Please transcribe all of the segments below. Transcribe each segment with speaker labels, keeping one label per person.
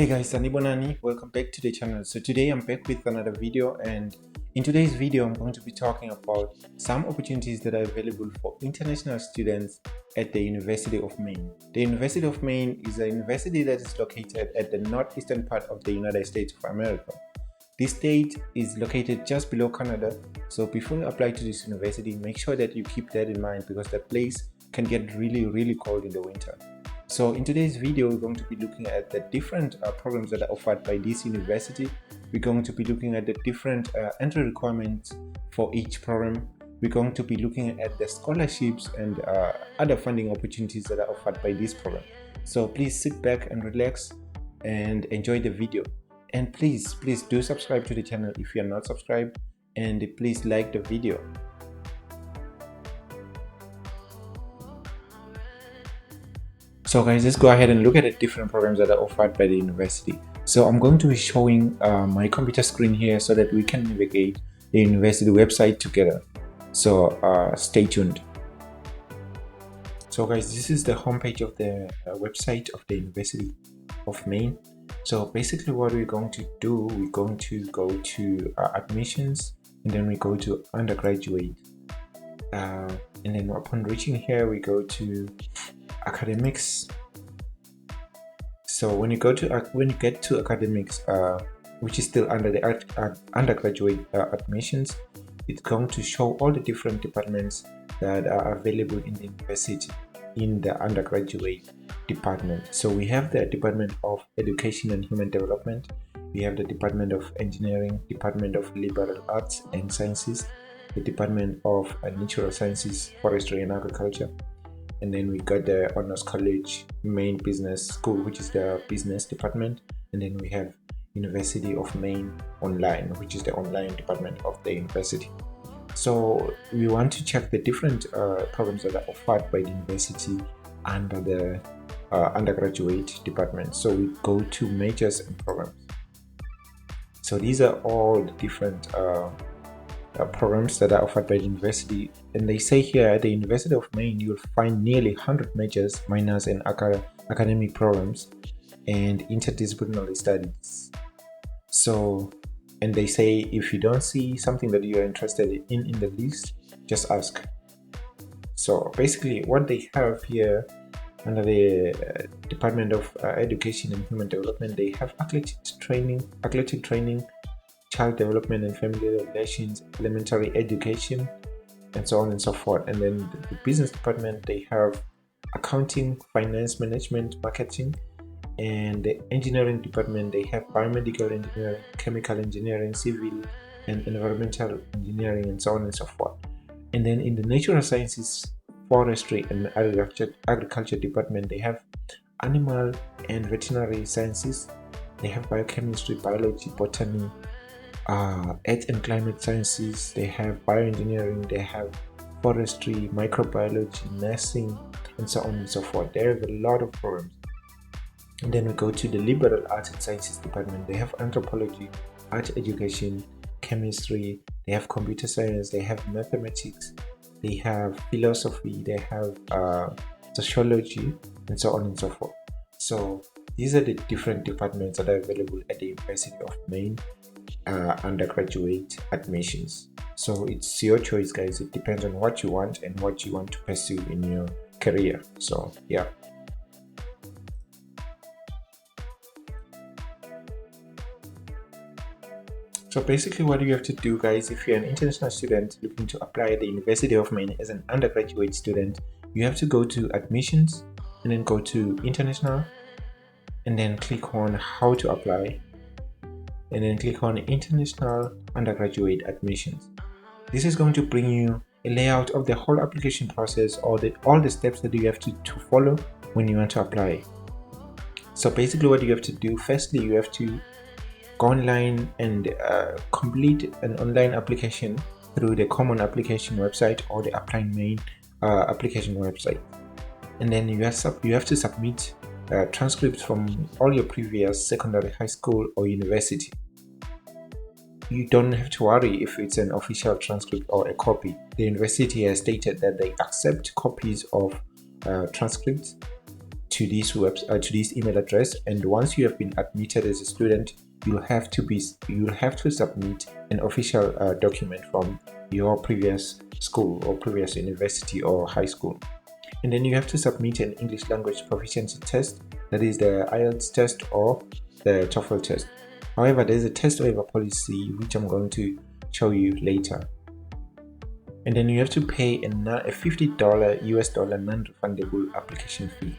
Speaker 1: Hey guys, Sanibonani, welcome back to the channel. So today I'm back with another video, and in today's video I'm going to be talking about some opportunities that are available for international students at the University of Maine. The University of Maine is a university that is located at the northeastern part of the United States of America. This state is located just below Canada, so before you apply to this university, make sure that you keep that in mind because the place can get really cold in the winter. So in today's video, we're going to be looking at the different programs that are offered by this university. We're going to be looking at the different entry requirements for each program. We're going to be looking at the scholarships and other funding opportunities that are offered by this program. So please sit back and relax and enjoy the video. And please do subscribe to the channel if you are not subscribed, and please like the video. So guys, let's go ahead and look at the different programs that are offered by the university. So I'm going to be showing my computer screen here so that we can navigate the university website together. So stay tuned. So guys, this is the homepage of the website of the University of Maine. So basically what we're going to do, we're going to go to admissions, and then we go to undergraduate. And then upon reaching here, we go to academics. So when you get to academics, which is still under the undergraduate admissions, it's going to show all the different departments that are available in the university in the undergraduate department. So we have the Department of Education and Human Development, we have the Department of Engineering, Department of Liberal Arts and Sciences, the Department of Natural Sciences, Forestry and Agriculture, and then we got the Honors College, Maine Business School, which is the business department, and then we have University of Maine Online, which is the online department of the university. So we want to check the different programs that are offered by the university under the undergraduate department. So we go to majors and programs. So these are all the different programs that are offered by the university, and they say here at the University of Maine you'll find nearly 100 majors, minors and academic programs and interdisciplinary studies. So, and they say if you don't see something that you are interested in the list, just ask. So basically what they have here under the Department of Education and Human Development, they have athletic training, child development and family relations, elementary education, and so on and so forth. And then the business department, they have accounting, finance management, marketing. And the engineering department, they have biomedical engineering, chemical engineering, civil and environmental engineering, and so on and so forth. And then in the natural sciences, forestry and agriculture department, they have animal and veterinary sciences, they have biochemistry, biology, botany, earth and climate sciences, they have bioengineering, they have forestry, microbiology, nursing, and so on and so forth. There are a lot of programs. And then we go to the liberal arts and sciences department. They have anthropology, art education, chemistry, they have computer science, they have mathematics, they have philosophy, they have sociology, and so on and so forth. So these are the different departments that are available at the University of Maine undergraduate admissions. So it's your choice, guys. It depends on what you want and what you want to pursue in your career. So yeah. So basically what you have to do, guys, if you're an international student looking to apply at the University of Maine as an undergraduate student, you have to go to admissions and then go to international and then click on how to apply and then click on international undergraduate admissions. This is going to bring you a layout of the whole application process, or all the steps that you have to follow when you want to apply. So basically what you have to do, firstly you have to go online and complete an online application through the common application website or the Apply Maine application website. And then you have to submit transcripts from all your previous secondary, high school or university. You don't have to worry if it's an official transcript or a copy. The university has stated that they accept copies of transcripts to this to this email address, and once you have been admitted as a student, you'll have to submit an official document from your previous school or previous university or high school. And then you have to submit an English language proficiency test, that is the IELTS test or the TOEFL test. However, there's a test waiver policy which I'm going to show you later. And then you have to pay a $50 US dollar non-refundable application fee.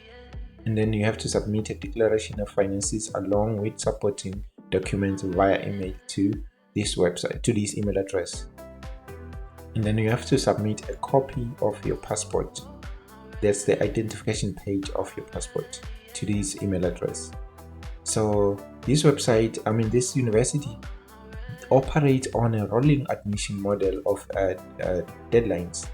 Speaker 1: And then you have to submit a declaration of finances along with supporting documents via email to this website, to this email address. And then you have to submit a copy of your passport. That's the identification page of your passport to this email address. So this website, this university operates on a rolling admission model of deadlines.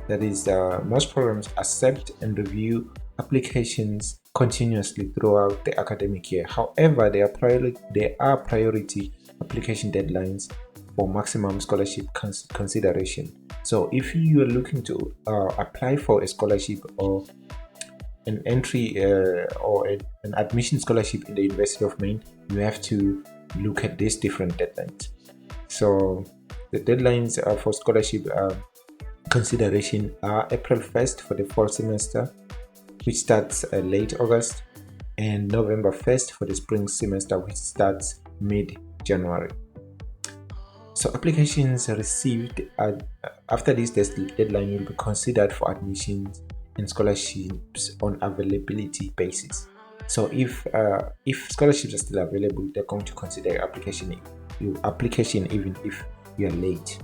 Speaker 1: That is, most programs accept and review applications continuously throughout the academic year. However, there are priority application deadlines for maximum scholarship consideration. So if you are looking to apply for a scholarship or an entry or an admission scholarship in the University of Maine, you have to look at these different deadlines. So the deadlines for scholarship consideration are April 1st for the fall semester, which starts late August, and November 1st for the spring semester, which starts mid-January. So applications received after this deadline will be considered for admissions and scholarships on availability basis. So if scholarships are still available, they're going to consider your application even if you are late.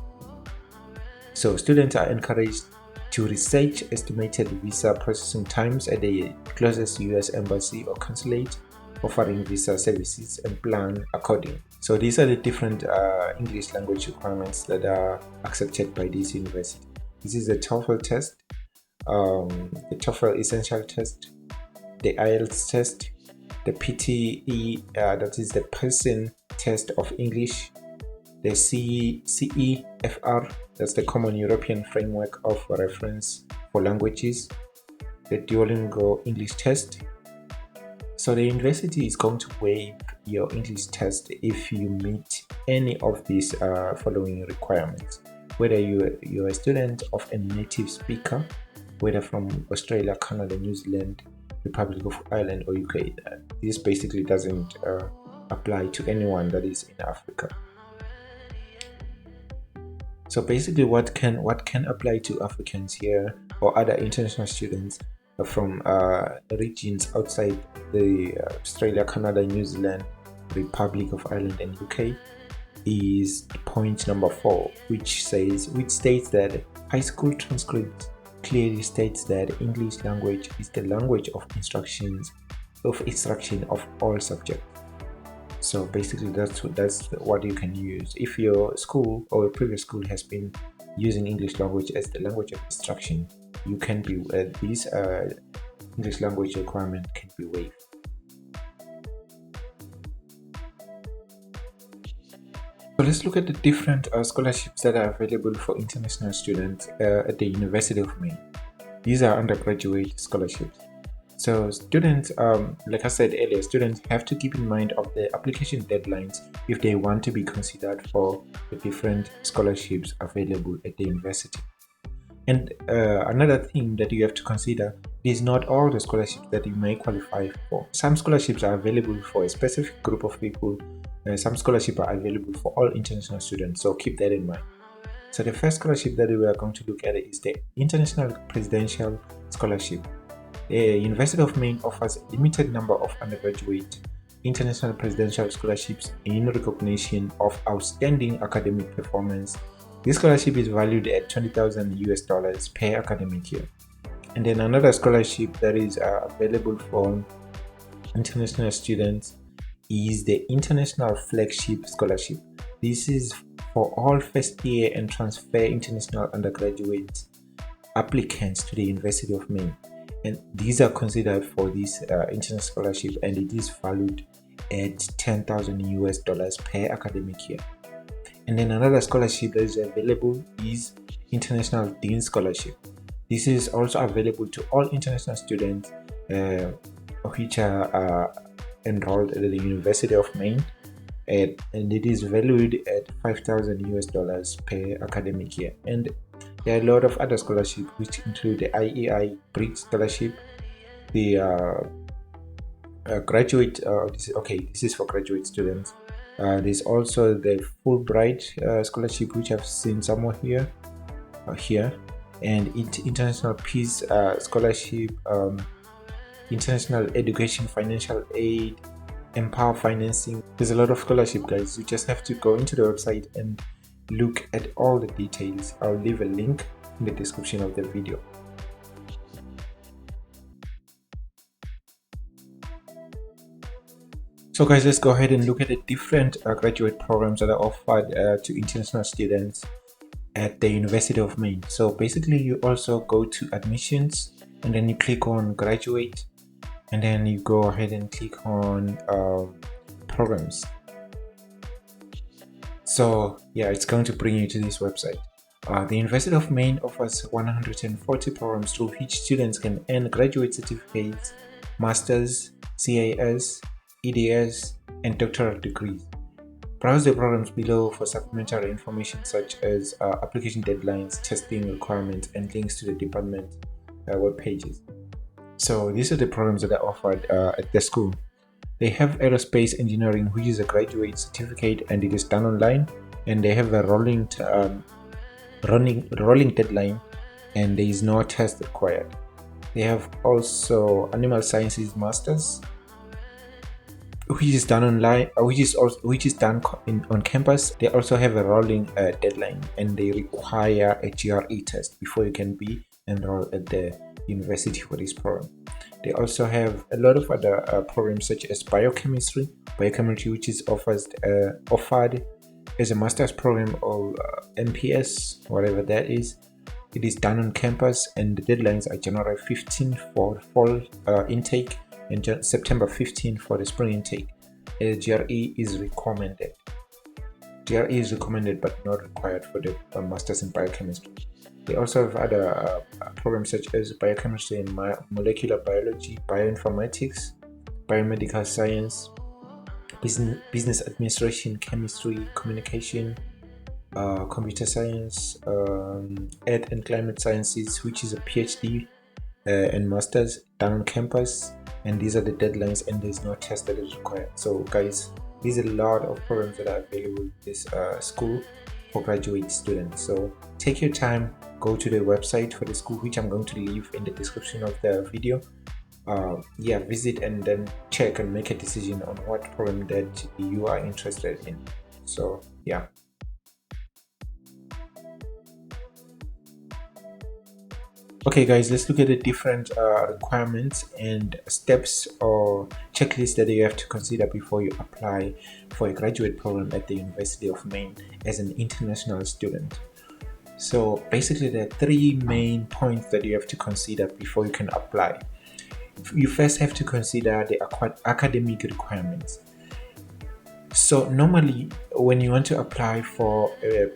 Speaker 1: So students are encouraged to research estimated visa processing times at the closest US embassy or consulate offering visa services and plan accordingly. So these are the different English language requirements that are accepted by this university. This is the TOEFL test, the TOEFL essential test, the IELTS test, the PTE, that is the person test of English, the CEFR, that's the Common European Framework of Reference for Languages, the Duolingo English test. So the university is going to waive your English test if you meet any of these following requirements. Whether you're a student of a native speaker, whether from Australia, Canada, New Zealand, Republic of Ireland or UK. This basically doesn't apply to anyone that is in Africa. So basically what can apply to Africans here or other international students from regions outside the Australia, Canada, New Zealand, Republic of Ireland and UK is point number 4, which states that high school transcript clearly states that English language is the language of instruction of all subjects. So basically that's what you can use. If your school or a previous school has been using English language as the language of instruction, you can be this English language requirement can be waived. So let's look at the different scholarships that are available for international students at the University of Maine. These are undergraduate scholarships. So students, like I said earlier, students have to keep in mind of the application deadlines if they want to be considered for the different scholarships available at the university. And another thing that you have to consider is not all the scholarships that you may qualify for. Some scholarships are available for a specific group of people. Some scholarships are available for all international students, so keep that in mind. So the first scholarship that we are going to look at is the International Presidential Scholarship. The University of Maine offers a limited number of undergraduate international presidential scholarships in recognition of outstanding academic performance. This scholarship is valued at $20,000 per academic year. And then another scholarship that is available for international students is the International Flagship Scholarship. This is for all first year and transfer international undergraduate applicants to the University of Maine. And these are considered for this international scholarship, and it is valued at $10,000 per academic year. And then another scholarship that is available is International Dean Scholarship. This is also available to all international students which are enrolled at the University of Maine, and it is valued at $5,000 per academic year. And there are a lot of other scholarships, which include the 𝐤𝐤𝐤𝐵RIC scholarship, the graduate. This is for graduate students. There's also the Fulbright scholarship, which I've seen somewhere here, and international peace scholarship, international education financial aid, empower financing. There's a lot of scholarship, guys. You just have to go into the website and look at all the details. I'll leave a link in the description of the video. So guys, let's go ahead and look at the different graduate programs that are offered to international students at the University of Maine. So basically, you also go to admissions, and then you click on graduate, and then you go ahead and click on programs. So yeah, it's going to bring you to this website. The University of Maine offers 140 programs through which students can earn graduate certificates, masters, CAS, EDS, and doctoral degrees. Browse the programs below for supplementary information such as application deadlines, testing requirements, and links to the department web pages. So these are the programs that are offered at the school. They have aerospace engineering, which is a graduate certificate, and it is done online, and they have a rolling deadline, and there is no test required. They have also animal sciences masters, which is done online, which is done on campus. They also have a rolling deadline, and they require a GRE test before you can be enrolled at the university for this program. They also have a lot of other programs such as biochemistry, which is offered as a master's program or MPS, whatever that is. It is done on campus, and the deadlines are January 15 for fall intake and September 15 for the spring intake. GRE is recommended. GRE is recommended but not required for the masters in biochemistry. They also have other programs such as biochemistry and molecular biology, bioinformatics, biomedical science, business administration, chemistry, communication, computer science, earth and climate sciences, which is a PhD and masters done on campus. And these are the deadlines, and there's no test that is required. So guys, these are a lot of programs that are available in this school for graduate students. So take your time, go to the website for the school, which I'm going to leave in the description of the video. Visit and then check and make a decision on what program that you are interested in. So yeah. Okay guys, let's look at the different requirements and steps or checklists that you have to consider before you apply for a graduate program at the University of Maine as an international student. So basically, there are three main points that you have to consider before you can apply. You first have to consider the academic requirements. So normally, when you want to apply for a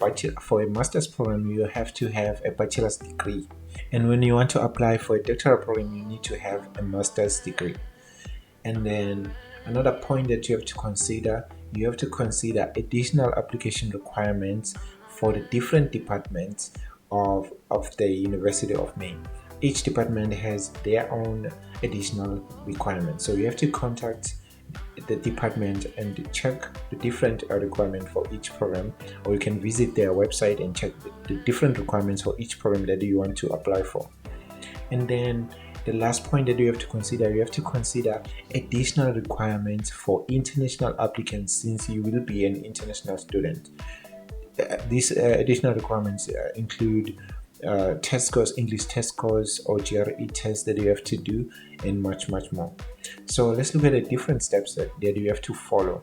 Speaker 1: master's program, you have to have a bachelor's degree. And when you want to apply for a doctoral program, you need to have a master's degree. And then another point that you have to consider additional application requirements for the different departments of the University of Maine. Each department has their own additional requirements. So you have to contact the department and check the different requirements for each program, or you can visit their website and check the different requirements for each program that you want to apply for. And then the last point that you have to consider additional requirements for international applicants, since you will be an international student. These additional requirements include test scores, English test scores, or GRE tests that you have to do, and much more. So let's look at the different steps that you have to follow.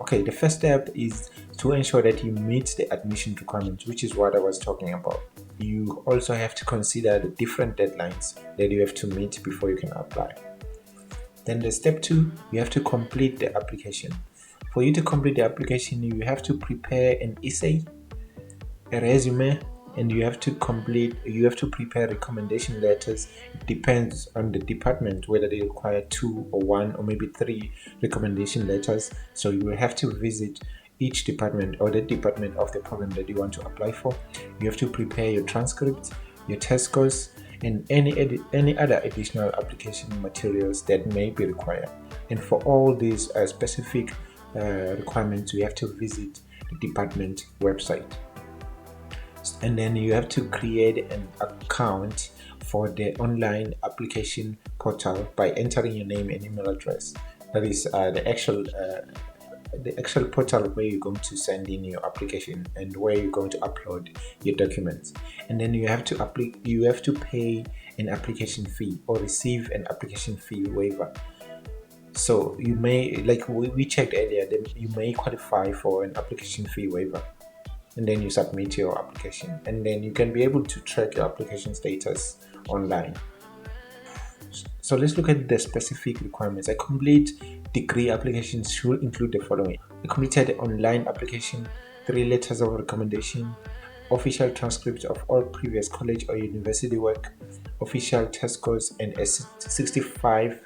Speaker 1: Okay, the first step is to ensure that you meet the admission requirements, which is what I was talking about. You also have to consider the different deadlines that you have to meet before you can apply. Then the step 2, you have to complete the application. For you to complete the application, you have to prepare an essay, a resume, and you have to prepare recommendation letters. It depends on the department whether they require 2 or 1 or maybe 3 recommendation letters. So you will have to visit each department or the department of the program that you want to apply for. You have to prepare your transcripts, your test scores, and any other additional application materials that may be required. And for all these specific requirements, you have to visit the department website. And then you have to create an account for the online application portal by entering your name and email address. That is the actual portal where you're going to send in your application and where you're going to upload your documents. And then you have to pay an application fee or receive an application fee waiver. So you may, like we checked earlier, then you may qualify for an application fee waiver, and then you submit your application, and then you can be able to track your application status online. So let's look at the specific requirements. A complete degree application should include the following: a completed online application, 3 letters of recommendation, official transcripts of all previous college or university work, official test scores, and a $65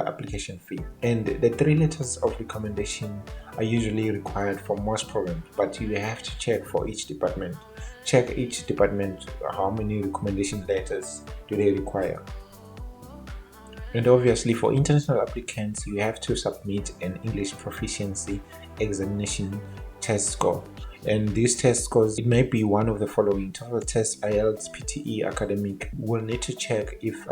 Speaker 1: application fee. And the 3 letters of recommendation are usually required for most programs, but you have to check for each department. Check each department how many recommendation letters do they require. And obviously for international applicants, you have to submit an English proficiency examination test score. And these test scores, it may be one of the following: total test, IELTS, PTE, academic. We'll need to check if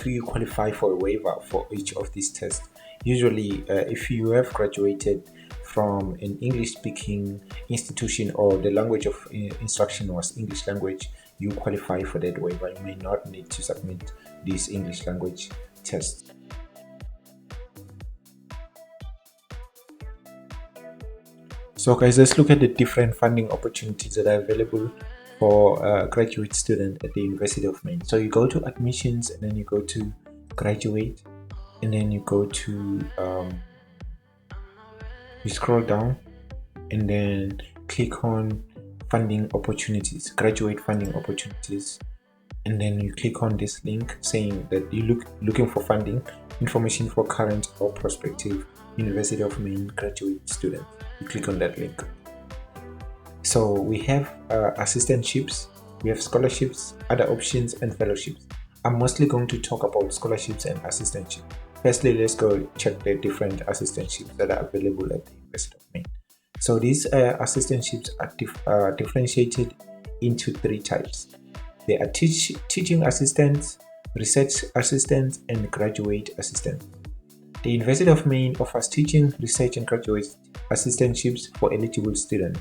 Speaker 1: you qualify for a waiver for each of these tests. Usually if you have graduated from an English speaking institution or the language of instruction was English language, you qualify for that waiver. You may not need to submit these English language tests. So guys, let's look at the different funding opportunities that are available for graduate students at the University of Maine. So you go to admissions, and then you go to graduate, and then you go to you scroll down and then click on funding opportunities, graduate funding opportunities, and then you click on this link saying that you looking for funding information for current or prospective University of Maine graduate students. You click on that link. So we have assistantships, we have scholarships, other options, and fellowships. I'm mostly going to talk about scholarships and assistantships. Firstly, let's go check the different assistantships that are available at the University of Maine. So these assistantships are differentiated into 3 types. They are teaching assistants, research assistants, and graduate assistants. The University of Maine offers teaching, research, and graduate assistantships for eligible students.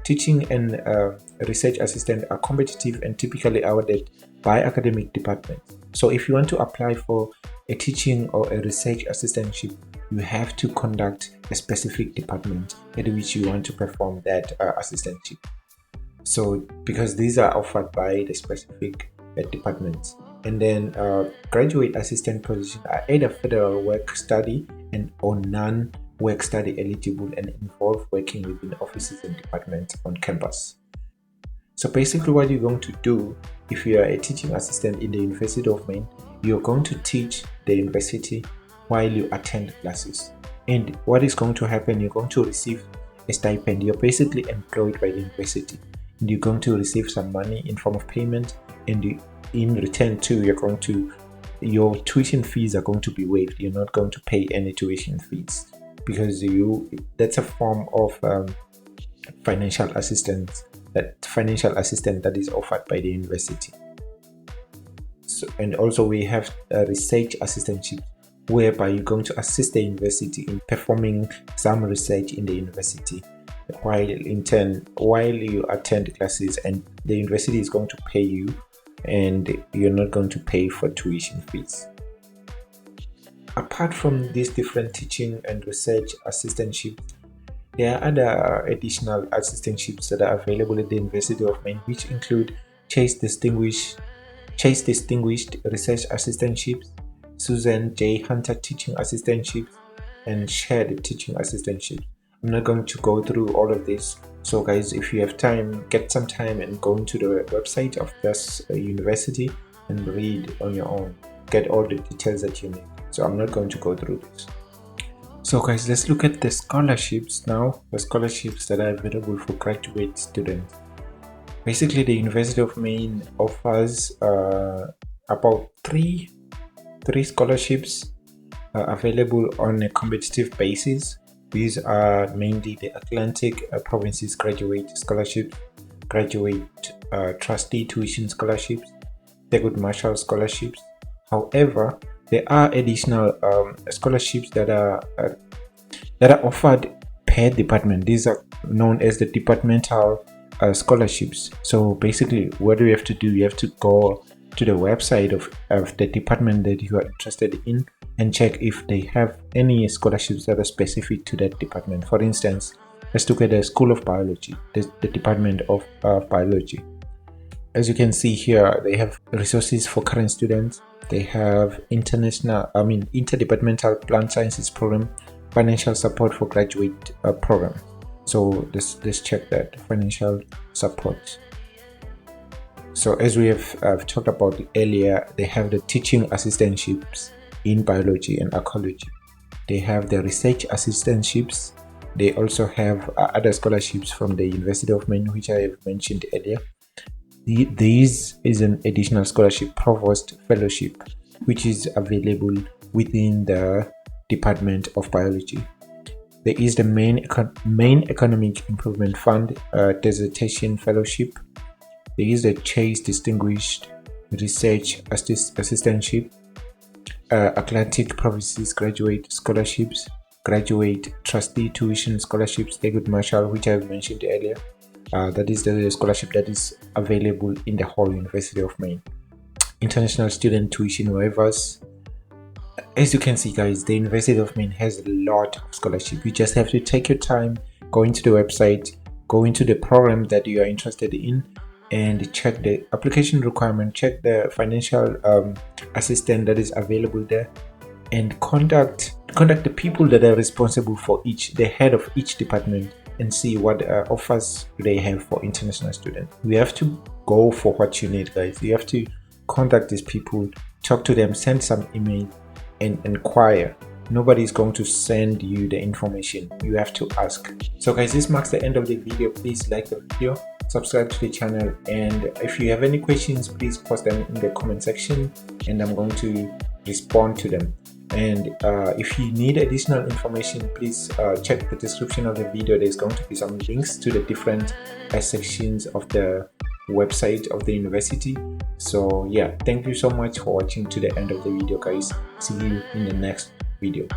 Speaker 1: Teaching and research assistant are competitive and typically awarded by academic departments. So if you want to apply for a teaching or a research assistantship, you have to conduct a specific department at which you want to perform that assistantship. So because these are offered by the specific departments. And then graduate assistant positions are either federal work study and or non-work study eligible and involve working within offices and departments on campus. So basically what you're going to do if you are a teaching assistant in the University of Maine, you're going to teach the university while you attend classes. And what is going to happen, you're going to receive a stipend. You're basically employed by the university, and you're going to receive some money in form of payment, and in return too, your tuition fees are going to be waived. You're not going to pay any tuition fees because that's a form of financial assistance that is offered by the university. So, and also we have a research assistantship, whereby you're going to assist the university in performing some research in the university while you attend classes, and the university is going to pay you, and you're not going to pay for tuition fees. Apart from these different teaching and research assistantships, there are other additional assistantships that are available at the University of Maine, which include Chase Distinguished Research Assistantships, Susan J. Hunter Teaching Assistantships, and Shared Teaching Assistantships. I'm not going to go through all of this. So guys, if you have time, get some time and go into the website of this university and read on your own, get all the details that you need. So I'm not going to go through this. So guys, let's look at the scholarships now, the scholarships that are available for graduate students. Basically, the University of Maine offers about three scholarships available on a competitive basis. These are mainly the Atlantic Provinces Graduate Scholarship, Graduate Trustee Tuition Scholarships, 𝐥𝐤𝐤𝐿 Scholarships. However, there are additional scholarships that are offered per department. These are known as the departmental scholarships. So basically, what do you have to do? You have to go to the website of the department that you are interested in and check if they have any scholarships that are specific to that department. For instance, let's look at the School of Biology, the Department of Biology. As you can see here, they have resources for current students. They have interdepartmental plant sciences program, financial support for graduate program. So let's check that financial support. So as we have talked about earlier, they have the teaching assistantships in biology and archaeology. They have the research assistantships. They also have other scholarships from the University of Maine, which I have mentioned earlier. This is an additional scholarship, provost fellowship, which is available within the Department of Biology. There is the Maine Economic Improvement Fund dissertation fellowship. There is the Chase Distinguished Research Assistantship, Atlantic Provinces Graduate Scholarships, Graduate Trustee Tuition Scholarships, 𝐥𝐤𝐤𝐿, which I have mentioned earlier. That is the scholarship that is available in the whole University of Maine. International Student Tuition Waivers. As you can see guys, the University of Maine has a lot of scholarship. You just have to take your time, go into the website, go into the program that you are interested in, and check the application requirement, check the financial assistance that is available there, and contact the people that are responsible for the head of each department, and see what offers they have for international students. You have to go for what you need, guys. You have to contact these people, talk to them, send some email and inquire. Nobody is going to send you the information. You have to ask. So guys, this marks the end of the video. Please like the video, subscribe to the channel, and if you have any questions, please post them in the comment section and I'm going to respond to them. And if you need additional information, please check the description of the video. There's going to be some links to the different sections of the website of the university. So yeah, thank you so much for watching to the end of the video, guys. See you in the next video.